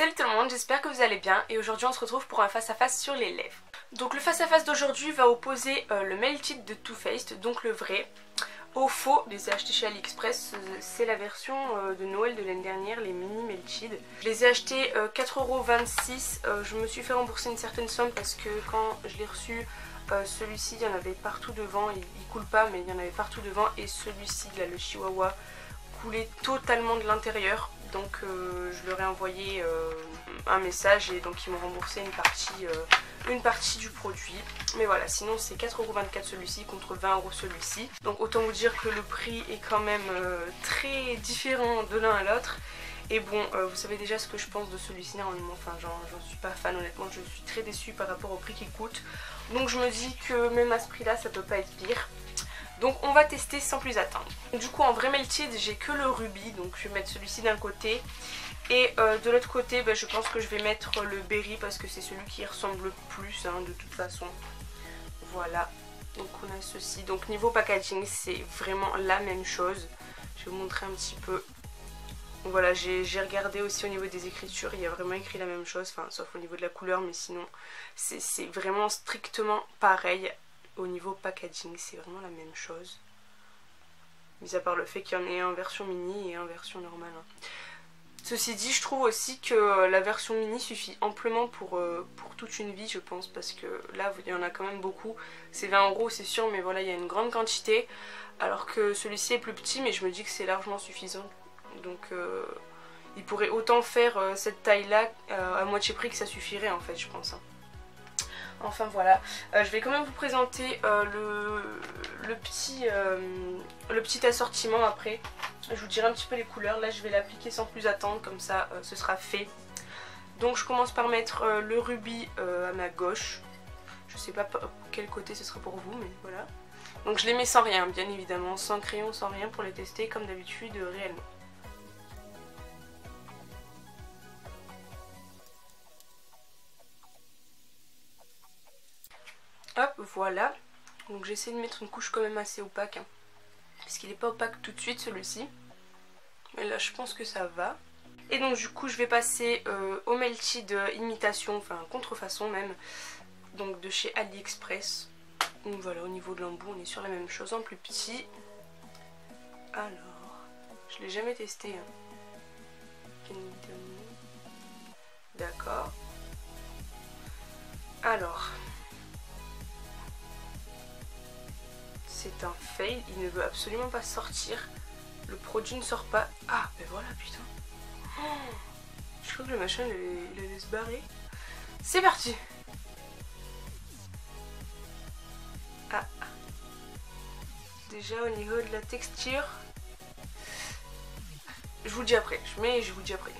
Salut tout le monde, j'espère que vous allez bien et aujourd'hui on se retrouve pour un face à face sur les lèvres. Donc le face à face d'aujourd'hui va opposer le Melted de Too Faced, donc le vrai, au faux. Je les ai achetés chez AliExpress, c'est la version de Noël de l'année dernière, les mini Melted. Je les ai achetés 4,26 €, je me suis fait rembourser une certaine somme parce que quand je l'ai reçu, celui-ci il y en avait partout devant, il coule pas mais il y en avait partout devant, et celui-ci là, le Chihuahua, coulait totalement de l'intérieur. Donc je leur ai envoyé un message et donc ils m'ont remboursé une partie du produit. Mais voilà, sinon c'est 4,24 € celui-ci contre 20 € celui-ci. Donc autant vous dire que le prix est quand même très différent de l'un à l'autre. Et bon, vous savez déjà ce que je pense de celui-ci normalement, enfin j'en suis pas fan honnêtement, je suis très déçue par rapport au prix qu'il coûte. Donc je me dis que même à ce prix là ça peut pas être pire. Donc on va tester sans plus attendre. Du coup en vrai Melted j'ai que le rubis, donc je vais mettre celui-ci d'un côté. Et de l'autre côté je pense que je vais mettre le berry parce que c'est celui qui ressemble le plus de toute façon. Voilà, donc on a ceci. Donc niveau packaging c'est vraiment la même chose. Je vais vous montrer un petit peu. Voilà, j'ai regardé aussi au niveau des écritures, il y a vraiment écrit la même chose, enfin sauf au niveau de la couleur, mais sinon c'est vraiment strictement pareil. Au niveau packaging c'est vraiment la même chose, mis à part le fait qu'il y en ait en version mini et en version normale. Ceci dit, je trouve aussi que la version mini suffit amplement pour toute une vie, je pense, parce que là il y en a quand même beaucoup. C'est 20 € c'est sûr, mais voilà, il y a une grande quantité, alors que celui-ci est plus petit, mais je me dis que c'est largement suffisant. Donc il pourrait autant faire cette taille là à moitié prix que ça suffirait en fait, je pense. Enfin voilà, je vais quand même vous présenter le petit assortiment après. Je vous dirai un petit peu les couleurs. Là je vais l'appliquer sans plus attendre, comme ça ce sera fait. Donc je commence par mettre le rubis à ma gauche. Je sais pas quel côté ce sera pour vous, mais voilà. Donc je les mets sans rien, bien évidemment, sans crayon, sans rien, pour les tester comme d'habitude réellement. Hop, voilà. Donc j'essaie de mettre une couche quand même assez opaque, puisqu'il n'est pas opaque tout de suite celui-ci. Mais là je pense que ça va. Et donc du coup je vais passer au Melted imitation, enfin contrefaçon même, donc de chez AliExpress. Donc voilà, au niveau de l'embout on est sur la même chose en plus petit. Alors, je l'ai jamais testé. D'accord. Alors... c'est un fail, il ne veut absolument pas sortir. Le produit ne sort pas. Ah, ben voilà, putain. Oh, je crois que le machin il allait se barrer. C'est parti. Ah. Déjà au niveau de la texture. Je vous le dis après. Je vous le dis après.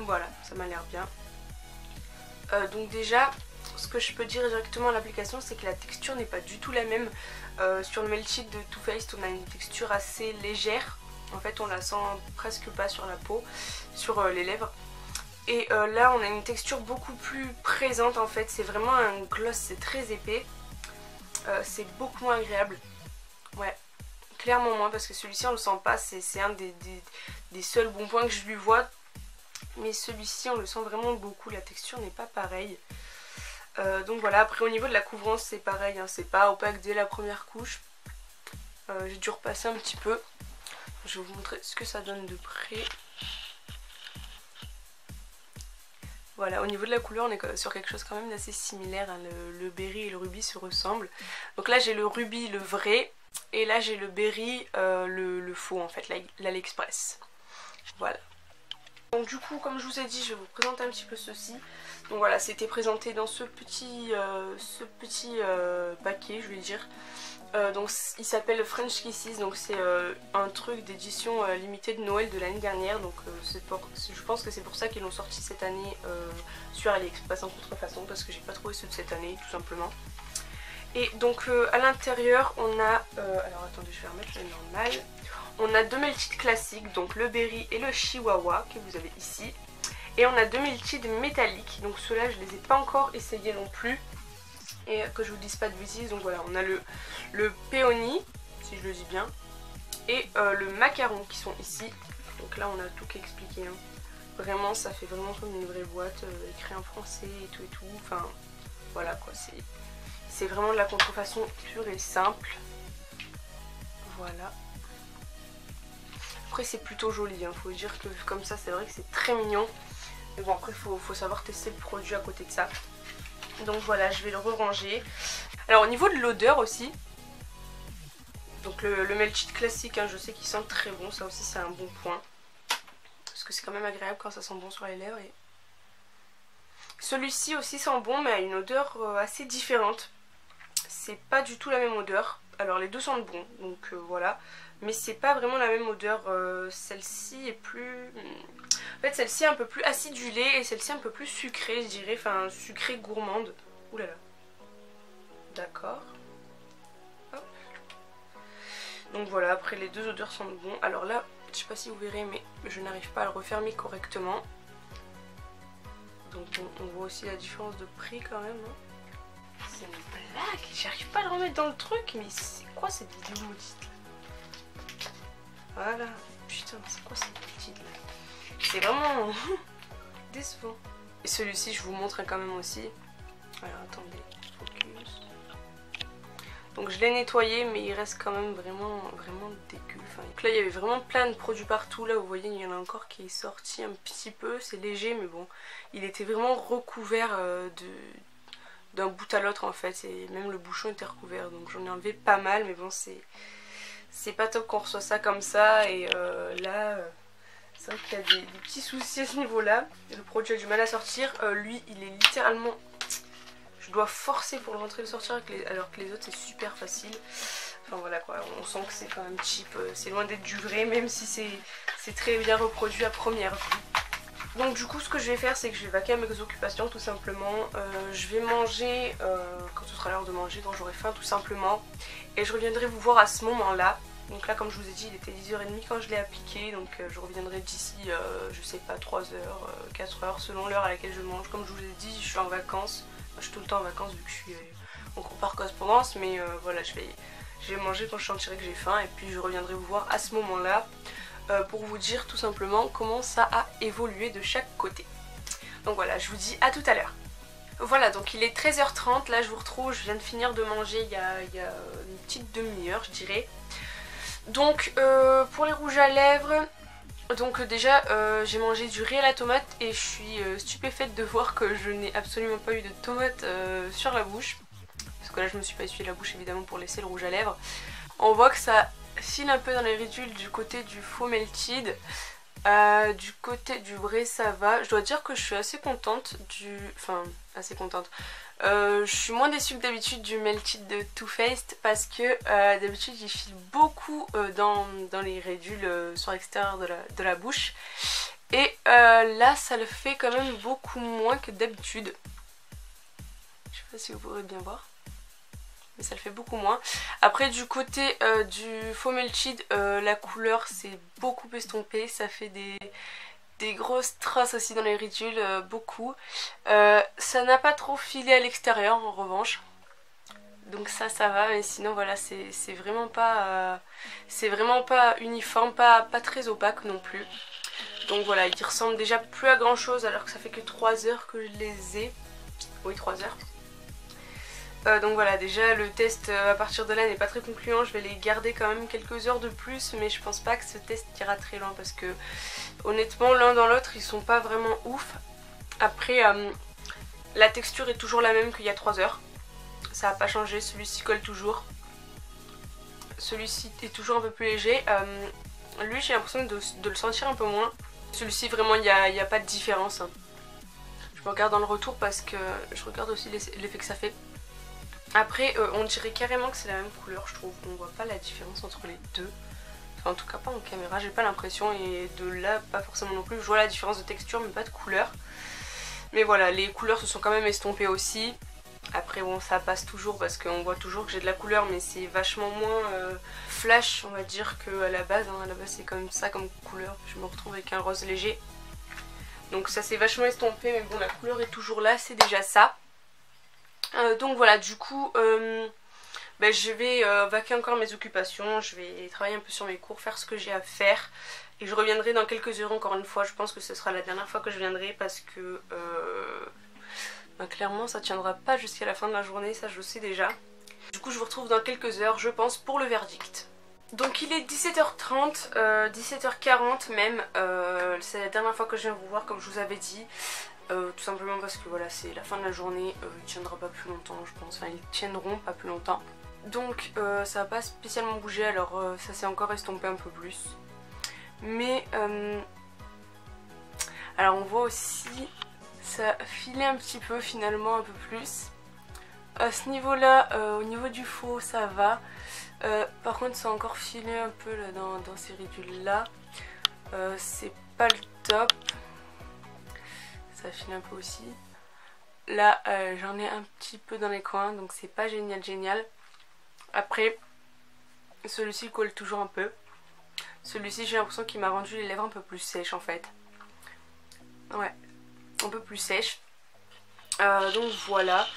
Voilà, ça m'a l'air bien. Donc déjà, ce que je peux dire directement à l'application, c'est que la texture n'est pas du tout la même. Sur le Melted de Too Faced, on a une texture assez légère. En fait, on la sent presque pas sur la peau, sur les lèvres. Et là, on a une texture beaucoup plus présente en fait. C'est vraiment un gloss, c'est très épais. C'est beaucoup moins agréable. Ouais, clairement moins, parce que celui-ci on le sent pas. C'est un des seuls bons points que je lui vois. Mais celui-ci on le sent vraiment beaucoup, la texture n'est pas pareille. Donc voilà, après au niveau de la couvrance c'est pareil, c'est pas opaque dès la première couche. J'ai dû repasser un petit peu. Je vais vous montrer ce que ça donne de près. Voilà, au niveau de la couleur on est sur quelque chose quand même d'assez similaire, le berry et le rubis se ressemblent. Donc là j'ai le rubis, le vrai, et là j'ai le berry, le faux en fait, l'AliExpress. Voilà. Donc du coup, comme je vous ai dit, je vais vous présenter un petit peu ceci. Donc voilà, c'était présenté dans ce petit paquet, je vais dire. Donc il s'appelle French Kisses, donc c'est un truc d'édition limitée de Noël de l'année dernière. Donc je pense que c'est pour ça qu'ils l'ont sorti cette année sur AliExpress en contrefaçon, parce que j'ai pas trouvé ceux de cette année tout simplement. Et donc à l'intérieur on a, alors attendez, je vais remettre le normal. On a deux Melted classiques, donc le berry et le chihuahua que vous avez ici. Et on a deux Melted métalliques, donc ceux-là je les ai pas encore essayés non plus. et que je vous dise pas de bêtises. Donc voilà, on a le peony, si je le dis bien, et le macaron qui sont ici. Donc là on a tout qui est expliqué, hein. Vraiment ça fait vraiment comme une vraie boîte, écrit en français et tout, enfin voilà quoi, c'est vraiment de la contrefaçon pure et simple. Voilà. Après c'est plutôt joli, hein. Faut dire que comme ça c'est vrai que c'est très mignon. Mais bon après faut savoir tester le produit à côté de ça. Donc voilà, je vais le ranger. Alors au niveau de l'odeur aussi, donc le Melted classique, hein, je sais qu'il sent très bon, ça aussi c'est un bon point. Parce que c'est quand même agréable quand ça sent bon sur les lèvres. Et celui-ci aussi sent bon mais a une odeur assez différente. C'est pas du tout la même odeur. Alors les deux sentent bon, donc voilà. Mais c'est pas vraiment la même odeur. Celle-ci est plus... En fait celle-ci est un peu plus acidulée et celle-ci un peu plus sucrée je dirais. Enfin sucrée gourmande. Ouh là là. D'accord. Hop. Donc voilà, après les deux odeurs sentent bon. Alors là, je sais pas si vous verrez mais je n'arrive pas à le refermer correctement. Donc on voit aussi la différence de prix quand même, hein. C'est une blague, j'arrive pas à le remettre dans le truc, mais c'est quoi cette vidéo maudite là? Voilà, putain, c'est quoi cette maudite là? C'est vraiment décevant. Et celui-ci je vous montre quand même aussi. Alors attendez, focus. Donc je l'ai nettoyé mais il reste quand même vraiment dégueu. Enfin, donc là il y avait vraiment plein de produits partout. Là vous voyez il y en a encore qui est sorti un petit peu. C'est léger mais bon. Il était vraiment recouvert d'un bout à l'autre en fait. Et même le bouchon était recouvert. Donc j'en ai enlevé pas mal mais bon c'est pas top qu'on reçoit ça comme ça. Et là c'est vrai qu'il y a des petits soucis à ce niveau là. Le produit a du mal à sortir. Lui il est littéralement... Je dois forcer pour le rentrer et le sortir alors que les autres c'est super facile. Enfin voilà quoi, on sent que c'est quand même cheap. C'est loin d'être du vrai même si c'est très bien reproduit à première vue. Donc du coup ce que je vais faire c'est que je vais vaquer à mes occupations tout simplement. Je vais manger quand ce sera l'heure de manger, quand j'aurai faim tout simplement. Et je reviendrai vous voir à ce moment là. Donc là comme je vous ai dit il était 10h30 quand je l'ai appliqué. Donc je reviendrai d'ici je sais pas 3h, 4h selon l'heure à laquelle je mange. Comme je vous ai dit je suis en vacances. Je suis tout le temps en vacances vu que je suis en cours par correspondance. Mais voilà je vais manger quand je sentirai que j'ai faim. Et puis je reviendrai vous voir à ce moment là. Pour vous dire tout simplement comment ça a évolué de chaque côté. Donc voilà, je vous dis à tout à l'heure. Voilà, donc il est 13h30, là je vous retrouve, je viens de finir de manger il y a une petite demi-heure je dirais. Donc pour les rouges à lèvres, donc déjà j'ai mangé du riz à la tomate et je suis stupéfaite de voir que je n'ai absolument pas eu de tomate sur la bouche. Parce que là je me suis pas essuyé la bouche évidemment pour laisser le rouge à lèvres. On voit que ça file un peu dans les ridules du côté du faux melted. Du côté du vrai ça va. Je dois dire que je suis assez contente du... Enfin assez contente. Je suis moins déçue que d'habitude du melted de Too Faced parce que d'habitude il file beaucoup dans les ridules sur l'extérieur de la bouche. Et là ça le fait quand même beaucoup moins que d'habitude. Je sais pas si vous pourrez bien voir. Mais ça le fait beaucoup moins. Après du côté du faux melted, la couleur c'est beaucoup estompé. Ça fait des grosses traces aussi dans les ridules, beaucoup. Ça n'a pas trop filé à l'extérieur en revanche. Donc ça va, mais sinon voilà c'est vraiment pas uniforme, pas très opaque non plus. Donc voilà, il ressemble déjà plus à grand chose alors que ça fait que 3 heures que je les ai. Oui 3 heures. Donc voilà, déjà le test à partir de là n'est pas très concluant, je vais les garder quand même quelques heures de plus, mais je pense pas que ce test ira très loin parce que honnêtement l'un dans l'autre ils sont pas vraiment ouf. Après la texture est toujours la même qu'il y a 3 heures, ça n'a pas changé, celui-ci colle toujours, celui-ci est toujours un peu plus léger, lui j'ai l'impression de le sentir un peu moins, celui-ci vraiment il n'y a pas de différence. Je me regarde dans le retour parce que je regarde aussi l'effet que ça fait. Après on dirait carrément que c'est la même couleur je trouve, on voit pas la différence entre les deux. Enfin en tout cas pas en caméra, j'ai pas l'impression et de là pas forcément non plus. Je vois la différence de texture mais pas de couleur. Mais voilà, les couleurs se sont quand même estompées aussi. Après bon ça passe toujours parce qu'on voit toujours que j'ai de la couleur mais c'est vachement moins flash on va dire qu'à la base. À la base c'est comme ça comme couleur, je me retrouve avec un rose léger. Donc ça s'est vachement estompé mais bon la couleur est toujours là, c'est déjà ça. Donc voilà, du coup je vais vaquer encore mes occupations, je vais travailler un peu sur mes cours, faire ce que j'ai à faire. Et je reviendrai dans quelques heures encore une fois, je pense que ce sera la dernière fois que je viendrai parce que clairement ça tiendra pas jusqu'à la fin de la journée, ça je le sais déjà. Du coup je vous retrouve dans quelques heures je pense pour le verdict. Donc il est 17h30, 17h40 même, c'est la dernière fois que je viens vous voir comme je vous avais dit. Tout simplement parce que voilà c'est la fin de la journée, il tiendra pas plus longtemps je pense, enfin ils tiendront pas plus longtemps. Donc ça va pas spécialement bouger, alors ça s'est encore estompé un peu plus. Mais alors on voit aussi ça filait un petit peu finalement un peu plus. À ce niveau là, au niveau du faux ça va. Par contre ça a encore filé un peu là, dans ces ridules là. C'est pas le top. Ça file un peu aussi. Là j'en ai un petit peu dans les coins donc c'est pas génial. Après celui-ci colle toujours un peu. Celui-ci j'ai l'impression qu'il m'a rendu les lèvres un peu plus sèches en fait. Ouais, un peu plus sèches. Donc voilà.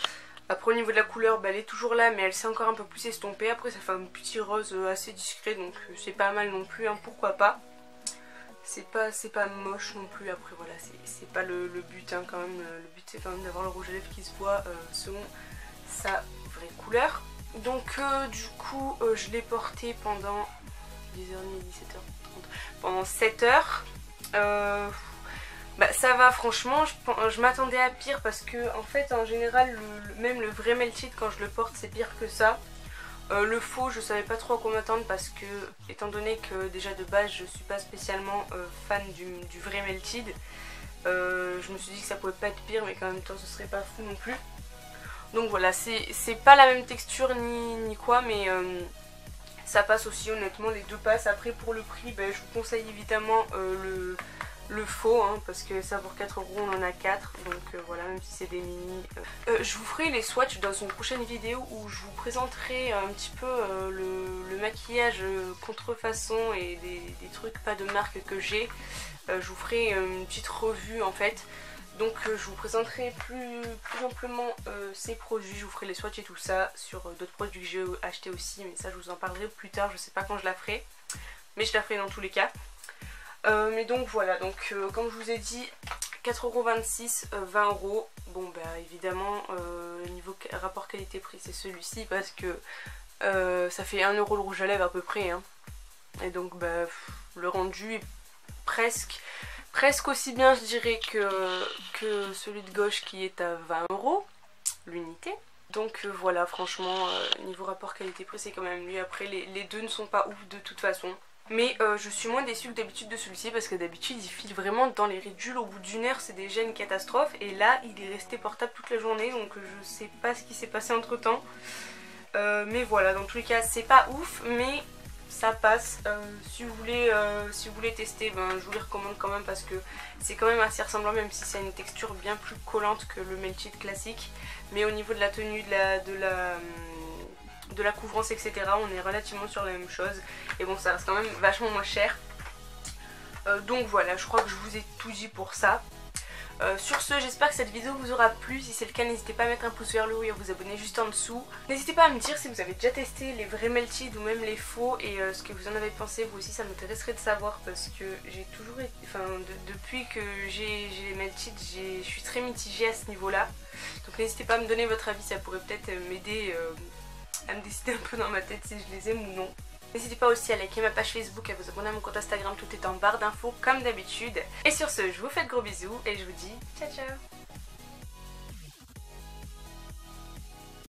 Après au niveau de la couleur elle est toujours là mais elle s'est encore un peu plus estompée. Après ça fait un petit rose assez discret donc c'est pas mal non plus, hein, pourquoi pas. C'est pas moche non plus, après voilà c'est pas le but hein, quand même. Le but c'est quand même d'avoir le rouge à lèvres qui se voit selon sa vraie couleur. Donc du coup je l'ai porté pendant 10h30, 17h30, pendant 7h. Ça va franchement, je m'attendais à pire parce que en fait en général même le vrai Melted quand je le porte c'est pire que ça. Le faux je savais pas trop à quoi m'attendre parce que étant donné que déjà de base je suis pas spécialement fan du vrai Melted, je me suis dit que ça pouvait pas être pire mais qu'en même temps ce serait pas fou non plus. Donc voilà, c'est pas la même texture ni quoi mais ça passe aussi honnêtement, les deux passent. Après pour le prix je vous conseille évidemment le faux hein, parce que ça pour 4 € on en a 4 donc voilà, même si c'est des mini. Je vous ferai les swatchs dans une prochaine vidéo où je vous présenterai un petit peu le maquillage contrefaçon et des trucs pas de marque que j'ai. Je vous ferai une petite revue en fait. Donc je vous présenterai plus amplement ces produits, je vous ferai les swatchs et tout ça sur d'autres produits que j'ai achetés aussi, mais ça je vous en parlerai plus tard, je sais pas quand je la ferai, mais je la ferai dans tous les cas. Mais donc voilà, donc comme je vous ai dit 4,26 €, 20 €. Bon évidemment niveau rapport qualité-prix c'est celui-ci parce que ça fait 1 € le rouge à lèvres à peu près hein. Et donc le rendu est presque aussi bien je dirais que celui de gauche qui est à 20 € l'unité. Donc voilà, franchement niveau rapport qualité-prix c'est quand même lui. Après les deux ne sont pas ouf de toute façon. Mais je suis moins déçue que d'habitude de celui-ci parce que d'habitude il file vraiment dans les ridules au bout d'une heure, c'est déjà une catastrophe. Et là il est resté portable toute la journée donc je sais pas ce qui s'est passé entre temps. Mais voilà, dans tous les cas c'est pas ouf mais ça passe. Si vous voulez tester je vous les recommande quand même parce que c'est quand même assez ressemblant même si ça a une texture bien plus collante que le Melted classique. Mais au niveau de la tenue, de la couvrance etc on est relativement sur la même chose et bon ça reste quand même vachement moins cher. Donc voilà, je crois que je vous ai tout dit pour ça. Sur ce, j'espère que cette vidéo vous aura plu. Si c'est le cas, n'hésitez pas à mettre un pouce vers le haut et à vous abonner juste en dessous. N'hésitez pas à me dire si vous avez déjà testé les vrais Melted ou même les faux et ce que vous en avez pensé. Vous aussi, ça m'intéresserait de savoir parce que j'ai toujours été, depuis que j'ai les Melted, je suis très mitigée à ce niveau-là. Donc n'hésitez pas à me donner votre avis, ça pourrait peut-être m'aider à me décider un peu dans ma tête si je les aime ou non. N'hésitez pas aussi à liker ma page Facebook, à vous abonner à mon compte Instagram, tout est en barre d'infos comme d'habitude. Et sur ce, je vous fais de gros bisous et je vous dis ciao ciao.